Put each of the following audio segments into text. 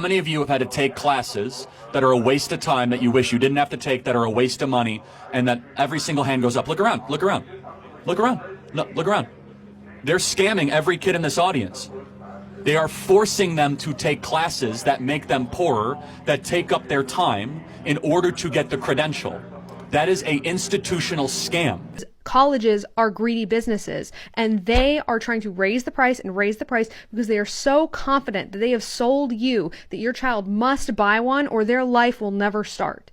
Many of you have had to take classes that are a waste of time that you wish you didn't have to take, that are a waste of money, and that every single hand goes up? Look around, look around, look around, look around. They're scamming every kid in this audience. They are forcing them to take classes that make them poorer, that take up their time in order to get the credential. That is an institutional scam. Colleges are greedy businesses, and they are trying to raise the price and raise the price because they are so confident that they have sold you that your child must buy one or their life will never start.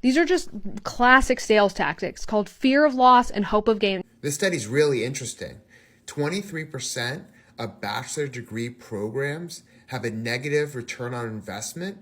These are just classic sales tactics called fear of loss and hope of gain. This study's really interesting. 23% of bachelor degree programs have a negative return on investment,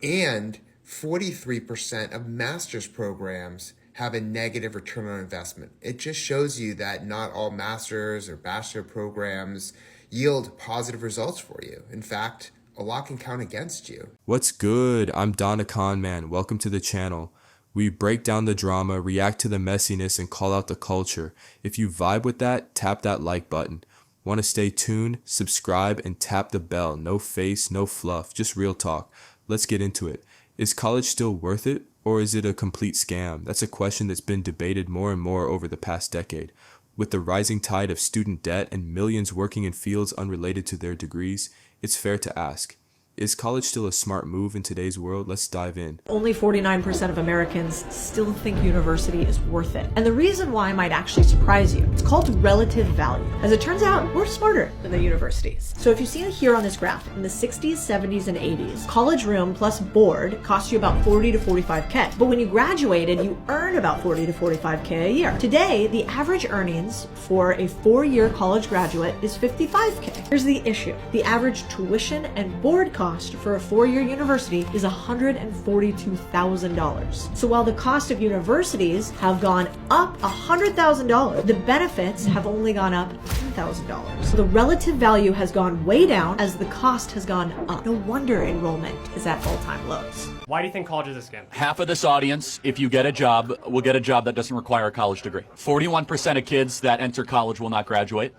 and 43% of master's programs have a negative return on investment. It just shows you that not all master's or bachelor programs yield positive results for you. In fact, a lot can count against you. What's good? I'm Donna Conman. Welcome to the channel. We break down the drama, react to the messiness, and call out the culture. If you vibe with that, tap that like button. Want to stay tuned? Subscribe and tap the bell. No face, no fluff, just real talk. Let's get into it. Is college still worth it, or is it a complete scam? That's a question that's been debated more and more over the past decade. With the rising tide of student debt and millions working in fields unrelated to their degrees, it's fair to ask, is college still a smart move in today's world? Let's dive in. Only 49% of Americans still think university is worth it. And the reason why might actually surprise you. It's called relative value. As it turns out, we're smarter than the universities. So if you see it here on this graph, in the 60s, 70s, and 80s, college room plus board cost you about 40 to 45K. But when you graduated, you earned about 40 to 45K a year. Today, the average earnings for a 4-year college graduate is 55K. Here's the issue. The average tuition and board cost for a 4-year university is $142,000. So while the cost of universities have gone up $100,000, the benefits have only gone up $10,000. So the relative value has gone way down as the cost has gone up. No wonder enrollment is at all-time lows. Why do you think college is a scam? Half of this audience, if you get a job, will get a job that doesn't require a college degree. 41% of kids that enter college will not graduate.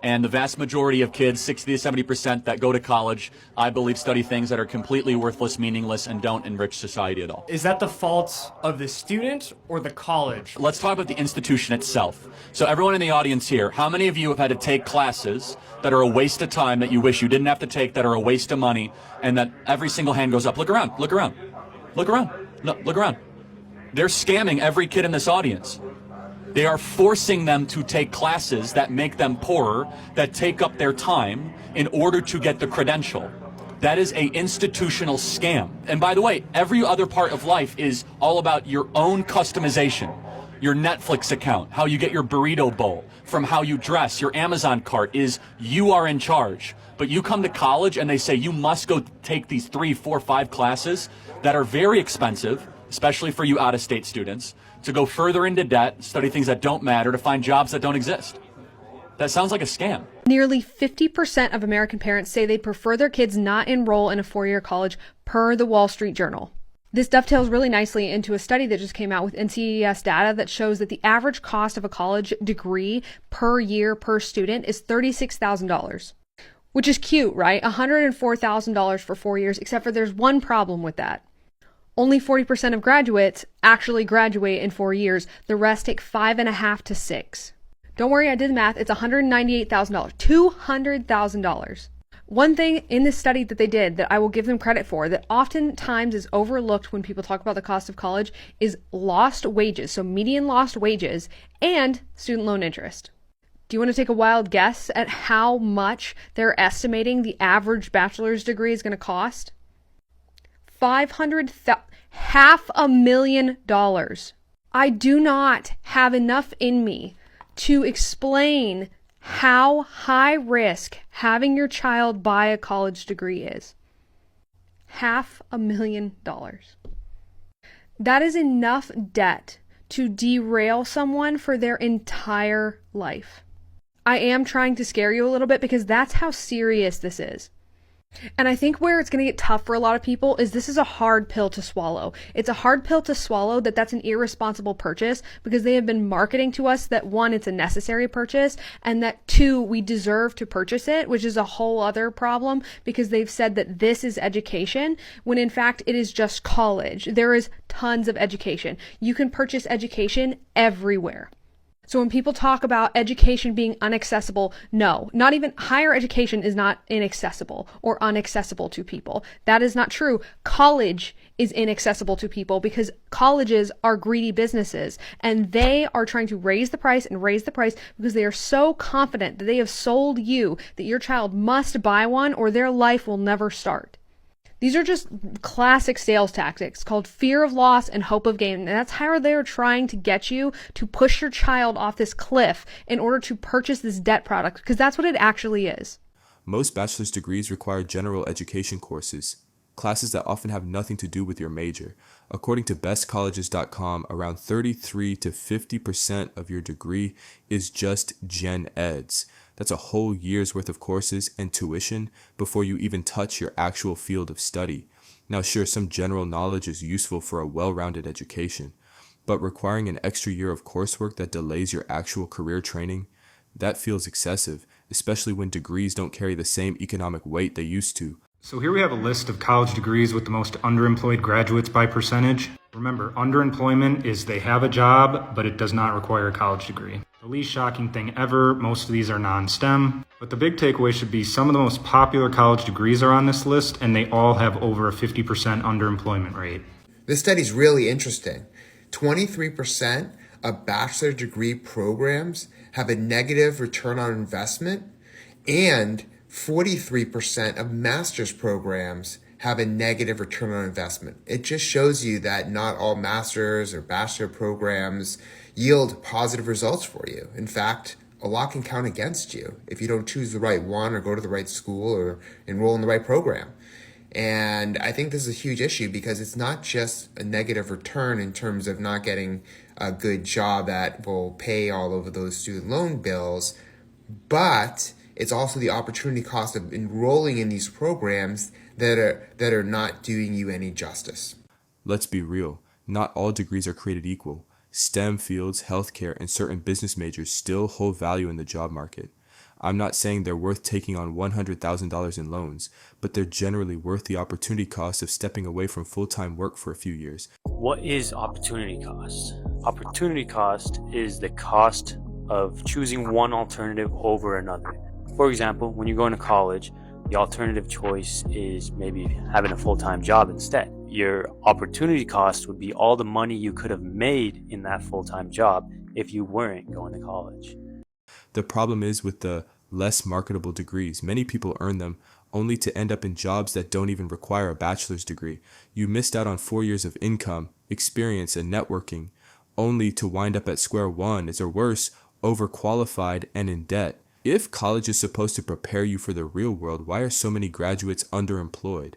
And the vast majority of kids, 60 to 70% that go to college, I believe study things that are completely worthless, meaningless, and don't enrich society at all. Is that the fault of the student or the college? Let's talk about the institution itself. So everyone in the audience here, how many of you have had to take classes that are a waste of time that you wish you didn't have to take, that are a waste of money, and that every single hand goes up? Look around, look around, look around, look around. They're scamming every kid in this audience. They are forcing them to take classes that make them poorer, that take up their time in order to get the credential. That is an institutional scam. And by the way, every other part of life is all about your own customization. Your Netflix account, how you get your burrito bowl, from how you dress, your Amazon cart is you are in charge. But you come to college and they say you must go take these 3, 4, 5 classes that are very expensive, especially for you out-of-state students, to go further into debt, study things that don't matter, to find jobs that don't exist. That sounds like a scam. Nearly 50% of American parents say they prefer their kids not enroll in a 4-year college, per the Wall Street Journal. This dovetails really nicely into a study that just came out with NCES data that shows that the average cost of a college degree per year per student is $36,000. Which is cute, right? $104,000 for 4 years, except for there's one problem with that. Only 40% of graduates actually graduate in 4 years. The rest take 5.5 to 6. Don't worry, I did the math. It's $198,000, $200,000. One thing in this study that they did that I will give them credit for, that oftentimes is overlooked when people talk about the cost of college, is lost wages. So median lost wages and student loan interest. Do you want to take a wild guess at how much they're estimating the average bachelor's degree is going to cost? $500,000. I do not have enough in me to explain how high risk having your child buy a college degree is. $500,000. That is enough debt to derail someone for their entire life. I am trying to scare you a little bit because that's how serious this is. And I think where it's going to get tough for a lot of people is this is a hard pill to swallow. It's a hard pill to swallow that's an irresponsible purchase because they have been marketing to us that one, it's a necessary purchase, and that two, we deserve to purchase it, which is a whole other problem because they've said that this is education when in fact it is just college. There is tons of education. You can purchase education everywhere. So when people talk about education being inaccessible, no, not even higher education is not inaccessible or unaccessible to people. That is not true. College is inaccessible to people because colleges are greedy businesses and they are trying to raise the price and raise the price because they are so confident that they have sold you that your child must buy one or their life will never start. These are just classic sales tactics called fear of loss and hope of gain. And that's how they're trying to get you to push your child off this cliff in order to purchase this debt product, because that's what it actually is. Most bachelor's degrees require general education courses, classes that often have nothing to do with your major. According to bestcolleges.com, around 33 to 50% of your degree is just gen eds. That's a whole year's worth of courses and tuition before you even touch your actual field of study. Now, sure, some general knowledge is useful for a well-rounded education, but requiring an extra year of coursework that delays your actual career training, that feels excessive, especially when degrees don't carry the same economic weight they used to. So here we have a list of college degrees with the most underemployed graduates by percentage. Remember, underemployment is they have a job, but it does not require a college degree. The least shocking thing ever, most of these are non-STEM. But the big takeaway should be some of the most popular college degrees are on this list, and they all have over a 50% underemployment rate. This study's really interesting. 23% of bachelor degree programs have a negative return on investment, and 43% of master's programs have a negative return on investment. It just shows you that not all master's or bachelor programs yield positive results for you. In fact, a lot can count against you if you don't choose the right one or go to the right school or enroll in the right program. And I think this is a huge issue because it's not just a negative return in terms of not getting a good job that will pay all of those student loan bills, but it's also the opportunity cost of enrolling in these programs that are not doing you any justice. Let's be real, not all degrees are created equal. STEM fields, healthcare, and certain business majors still hold value in the job market. I'm not saying they're worth taking on $100,000 in loans, but they're generally worth the opportunity cost of stepping away from full-time work for a few years. What is opportunity cost? Opportunity cost is the cost of choosing one alternative over another. For example, when you're going to college, the alternative choice is maybe having a full-time job instead. Your opportunity cost would be all the money you could have made in that full-time job if you weren't going to college. The problem is with the less marketable degrees, many people earn them only to end up in jobs that don't even require a bachelor's degree. You missed out on 4 years of income, experience, and networking, only to wind up at square one, or worse, overqualified and in debt. If college is supposed to prepare you for the real world, why are so many graduates underemployed?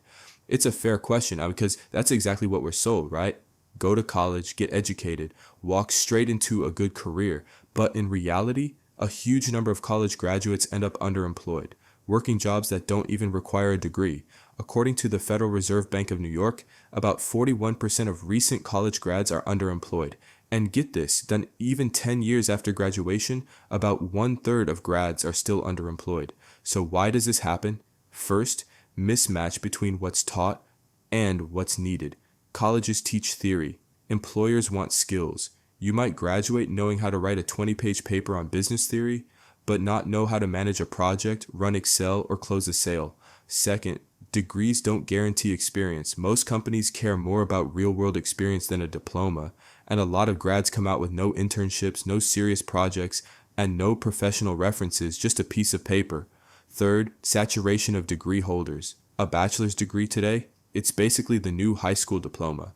It's a fair question because that's exactly what we're sold, right? Go to college, get educated, walk straight into a good career. But in reality, a huge number of college graduates end up underemployed, working jobs that don't even require a degree. According to the Federal Reserve Bank of New York, about 41% of recent college grads are underemployed. And get this, then even 10 years after graduation, about 1/3 of grads are still underemployed. So why does this happen? First, mismatch between what's taught and what's needed. Colleges teach theory. Employers want skills. You might graduate knowing how to write a 20-page paper on business theory, but not know how to manage a project, run Excel, or close a sale. Second, degrees don't guarantee experience. Most companies care more about real-world experience than a diploma, and a lot of grads come out with no internships, no serious projects, and no professional references, just a piece of paper. Third, saturation of degree holders. A bachelor's degree today, it's basically the new high school diploma.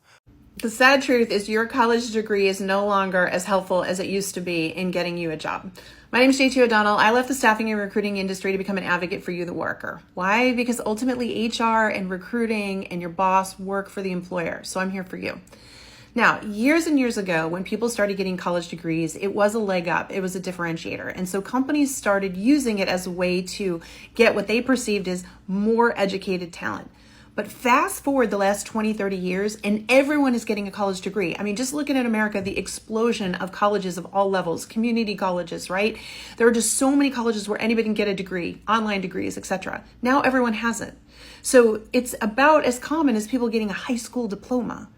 The sad truth is your college degree is no longer as helpful as it used to be in getting you a job. My name is JT O'Donnell. I left the staffing and recruiting industry to become an advocate for you, the worker. Why? Because ultimately HR and recruiting and your boss work for the employer. So I'm here for you. Now, years and years ago, when people started getting college degrees, it was a leg up. It was a differentiator. And so companies started using it as a way to get what they perceived as more educated talent. But fast forward the last 20, 30 years, and everyone is getting a college degree. I mean, just looking at America, the explosion of colleges of all levels, community colleges, right? There are just so many colleges where anybody can get a degree, online degrees, etc. Now everyone has it. So it's about as common as people getting a high school diploma.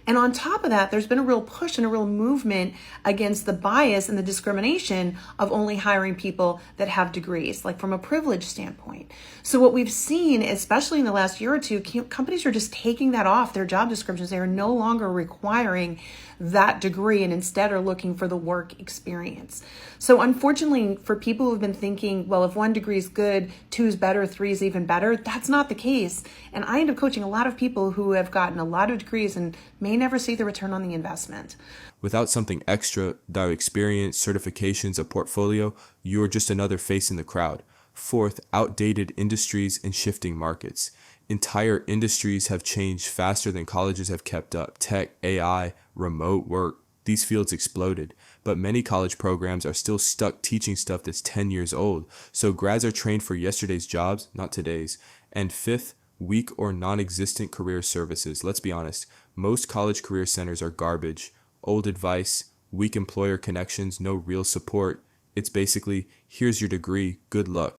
And on top of that, there's been a real push and a real movement against the bias and the discrimination of only hiring people that have degrees, like from a privilege standpoint. So what we've seen, especially in the last year or two, companies are just taking that off their job descriptions. They are no longer requiring that degree and instead are looking for the work experience. So unfortunately, for people who've been thinking, well, if one degree is good, two is better, three is even better, that's not the case. And I end up coaching a lot of people who have gotten a lot of degrees and may never see the return on the investment. Without something extra, without experience, certifications, a portfolio, you're just another face in the crowd. Fourth, outdated industries and shifting markets. Entire industries have changed faster than colleges have kept up. Tech, AI, remote work, these fields exploded. But many college programs are still stuck teaching stuff that's 10 years old. So grads are trained for yesterday's jobs, not today's. And fifth, weak or non-existent career services. Let's be honest, most college career centers are garbage. Old advice, weak employer connections, no real support. It's basically, here's your degree, good luck.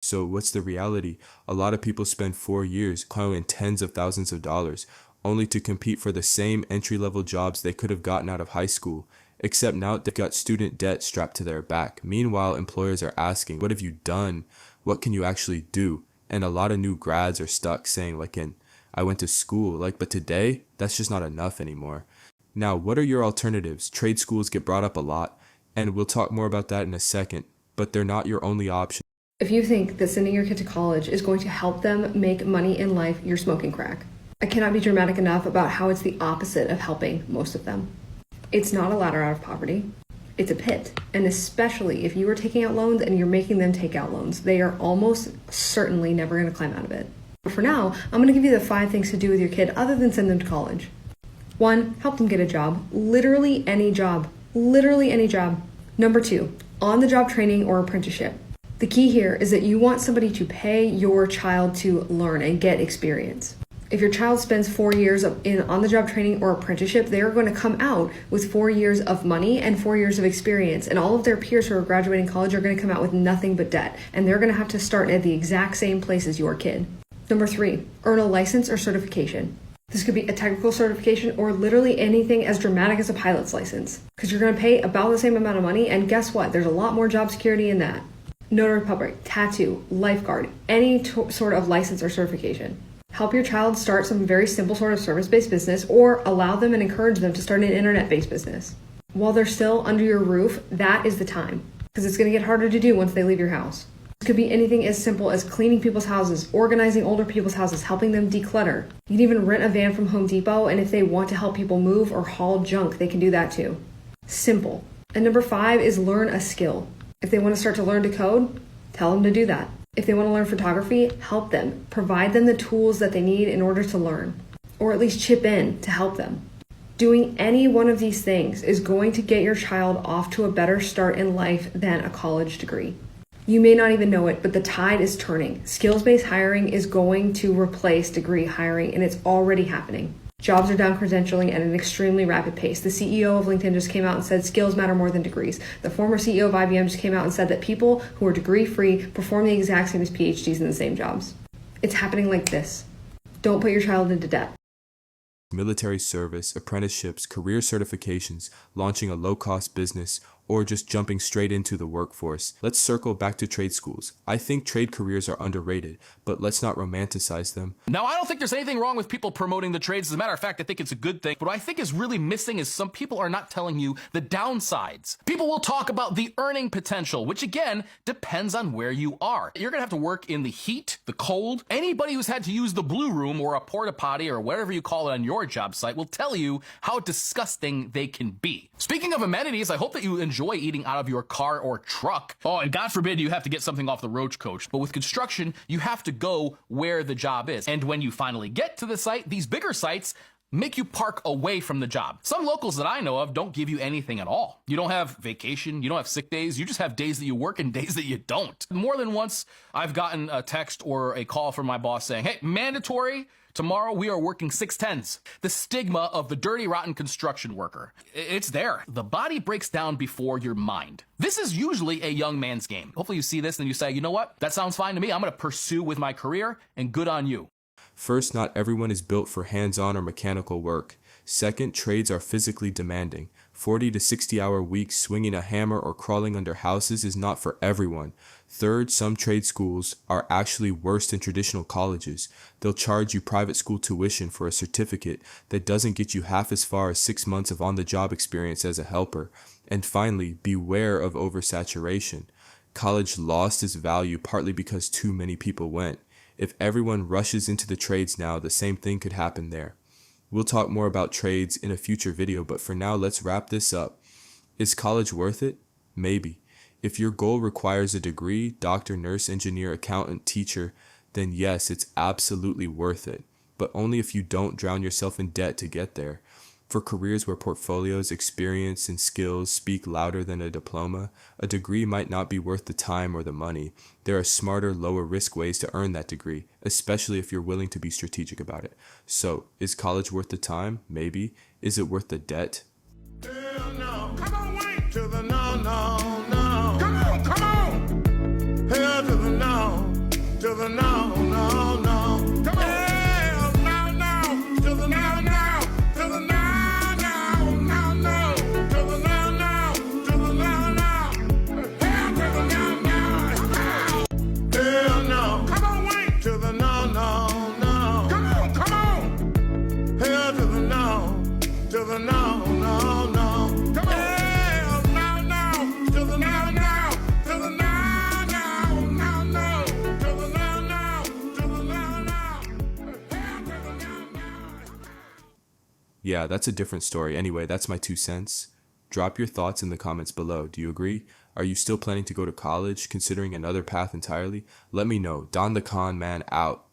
So what's the reality? A lot of people spend 4 years acquiring tens of thousands of dollars, only to compete for the same entry-level jobs they could have gotten out of high school, except now they've got student debt strapped to their back. Meanwhile, employers are asking, what have you done? What can you actually do? And a lot of new grads are stuck saying, I went to school, but today, that's just not enough anymore. Now, what are your alternatives? Trade schools get brought up a lot, and we'll talk more about that in a second, but they're not your only option. If you think that sending your kid to college is going to help them make money in life, you're smoking crack. I cannot be dramatic enough about how it's the opposite of helping most of them. It's not a ladder out of poverty. It's a pit. And especially if you are taking out loans and you're making them take out loans, they are almost certainly never going to climb out of it. But for now, I'm going to give you the 5 things to do with your kid other than send them to college. 1, help them get a job. Literally any job. Literally any job. Number 2, on-the-job training or apprenticeship. The key here is that you want somebody to pay your child to learn and get experience. If your child spends 4 years in on-the-job training or apprenticeship, they're going to come out with 4 years of money and 4 years of experience. And all of their peers who are graduating college are going to come out with nothing but debt. And they're going to have to start at the exact same place as your kid. Number 3, earn a license or certification. This could be a technical certification or literally anything as dramatic as a pilot's license. Because you're going to pay about the same amount of money, and guess what? There's a lot more job security in that. Notary public, tattoo, lifeguard, any sort of license or certification. Help your child start some very simple sort of service-based business, or allow them and encourage them to start an internet-based business. While they're still under your roof, that is the time, because it's going to get harder to do once they leave your house. It could be anything as simple as cleaning people's houses, organizing older people's houses, helping them declutter. You can even rent a van from Home Depot, and if they want to help people move or haul junk, they can do that too. Simple. And number 5 is learn a skill. If they want to start to learn to code, tell them to do that. If they want to learn photography, help them. Provide them the tools that they need in order to learn, or at least chip in to help them. Doing any one of these things is going to get your child off to a better start in life than a college degree. You may not even know it, but the tide is turning. Skills-based hiring is going to replace degree hiring, and it's already happening. Jobs are down credentialing at an extremely rapid pace. The CEO of LinkedIn just came out and said skills matter more than degrees. The former CEO of IBM just came out and said that people who are degree-free perform the exact same as PhDs in the same jobs. It's happening like this. Don't put your child into debt. Military service, apprenticeships, career certifications, launching a low-cost business, or just jumping straight into the workforce. Let's circle back to trade schools. I think trade careers are underrated, but let's not romanticize them. Now, I don't think there's anything wrong with people promoting the trades. As a matter of fact, I think it's a good thing. But what I think is really missing is some people are not telling you the downsides. People will talk about the earning potential, which again, depends on where you are. You're gonna have to work in the heat, the cold. Anybody who's had to use the blue room or a porta potty or whatever you call it on your job site will tell you how disgusting they can be. Speaking of amenities, I hope that you enjoy eating out of your car or truck. Oh, and God forbid you have to get something off the roach coach. But with construction, you have to go where the job is. And when you finally get to the site, these bigger sites make you park away from the job. Some locals that I know of don't give you anything at all. You don't have vacation, you don't have sick days, you just have days that you work and days that you don't. More than once, I've gotten a text or a call from my boss saying, hey, mandatory, tomorrow we are working 610s. The stigma of the dirty, rotten construction worker. It's there. The body breaks down before your mind. This is usually a young man's game. Hopefully you see this and you say, you know what? That sounds fine to me. I'm going to pursue with my career, and good on you. First, not everyone is built for hands-on or mechanical work. Second, trades are physically demanding. 40 to 60-hour weeks swinging a hammer or crawling under houses is not for everyone. Third, some trade schools are actually worse than traditional colleges. They'll charge you private school tuition for a certificate that doesn't get you half as far as 6 months of on-the-job experience as a helper. And finally, beware of oversaturation. College lost its value partly because too many people went. If everyone rushes into the trades now, the same thing could happen there. We'll talk more about trades in a future video, but for now, let's wrap this up. Is college worth it? Maybe. If your goal requires a degree, doctor, nurse, engineer, accountant, teacher, then yes, it's absolutely worth it. But only if you don't drown yourself in debt to get there. For careers where portfolios, experience, and skills speak louder than a diploma, a degree might not be worth the time or the money. There are smarter, lower risk ways to earn that degree, especially if you're willing to be strategic about it. So, is college worth the time? Maybe. Is it worth the debt? Hell no. Come on, wait to the no, no, no. Come on, come on. Hell to the no, to the no, no, no. Come on. Hell no, no, to the no, no. Yeah, that's a different story. Anyway, that's my 2 cents. Drop your thoughts in the comments below. Do you agree? Are you still planning to go to college, considering another path entirely? Let me know. Don the Con Man out.